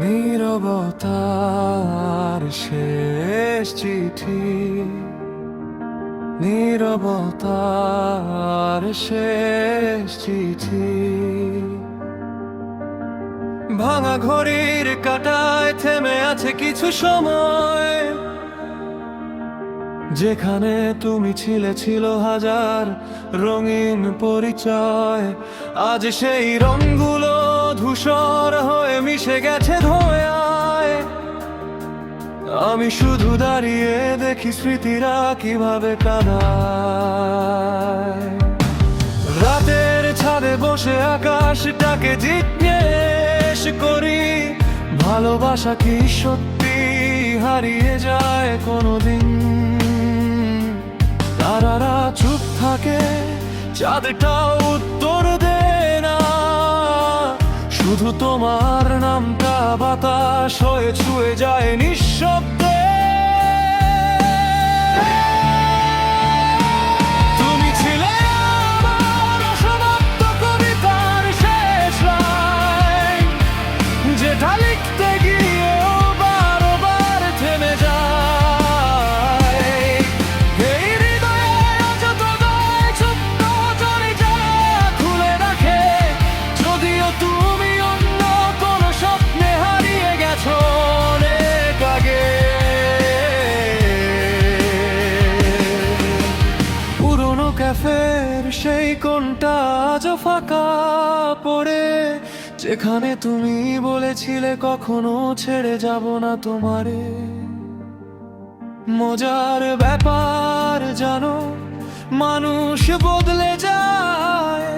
নীরবতার শেষ চিঠি, নীরবতার শেষ চিঠি। ভাঙা ঘড়ির কাঁটায় থেমে আছে কিছু সময়, যেখানে তুমি ছিল হাজার রঙিন পরিচয়। আজ সেই রঙগুলো ধূসর হয়ে মিশে গেছে ধোঁয়ায়। আমি শুধু দাঁড়িয়ে দেখি স্মৃতিরা কিভাবে কাঁদায়। রাতের ছাদে বসে আকাশটাকে জিজ্ঞেস করি, ভালোবাসা কি সত্যি হারিয়ে যায় কোনোদিন? তারারা চুপ থাকে, চাঁদটা উত্তর দেয় না, শুধু তোমার নামটা বাতাস হয়ে ছুঁয়ে যায় নিঃশব্দে। তুমি ছিলে আমার অসমাপ্ত কবিতার শেষ লাইন, যেটা লিখতে গিয়েও বারবার থেমে যায়। এই হৃদয়ে অযত নয় ছোট্ট দরজা খুলে রাখে, যদিও তুমি অন্য কোনো স্বপ্নে হারিয়ে গেছো অনেক আগে। পুরোনো ক্যাফের সেই কোণটা আজও ফাঁকা পড়ে, যেখানে তুমি বলেছিলে কখনো ছেড়ে যাব না তোমারে। মজার ব্যাপার জানো, মানুষ বদলে যায়,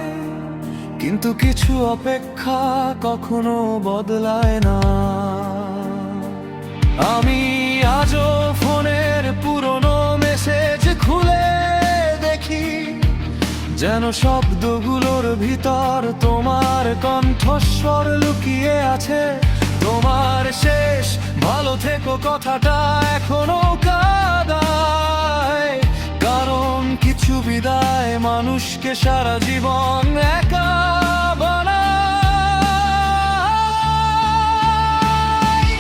কিন্তু কিছু অপেক্ষা কখনো বদলায় না। আমি আজও ফোনের পুরনো মেসেজ খুলে দেখি, যেন শব্দগুলোর ভিতর তোমার কণ্ঠস্বর লুকিয়ে আছে। তোমার শেষ ভালো থেকো কথাটা এখনো কাঁদায়, কারণ কিছু বিদায় মানুষকে সারা জীবন একা বানায়।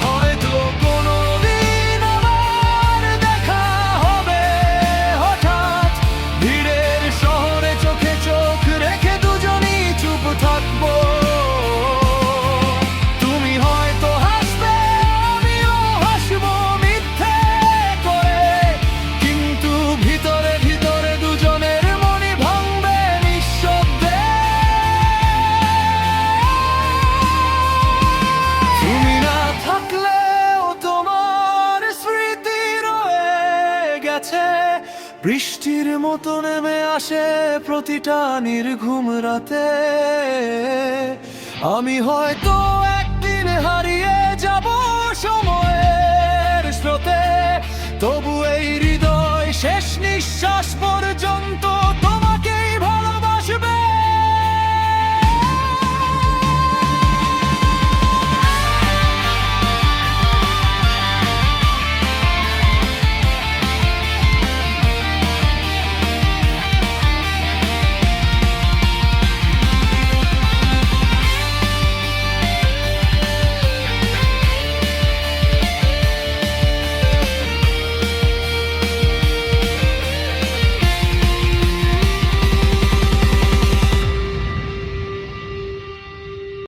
হয়তো কোনোদিন আবার দেখা হবে হঠাৎ, ভিড়ের শহরে চোখে চোখ রেখে দুজনই চুপ থাকবো। তুমি হয়তো হাসবে, আমিও হাসবো মিথ্যে করে, কিন্তু ভিতরে ভিতরে দুজনের মনই ভাঙবে নিঃশব্দে। তুমি না থাকলেও তোমার স্মৃতি রয়ে গেছে, বৃষ্টির মতো নেমে আসে প্রতিটা নির্ঘুম রাতে। আমি হয়তো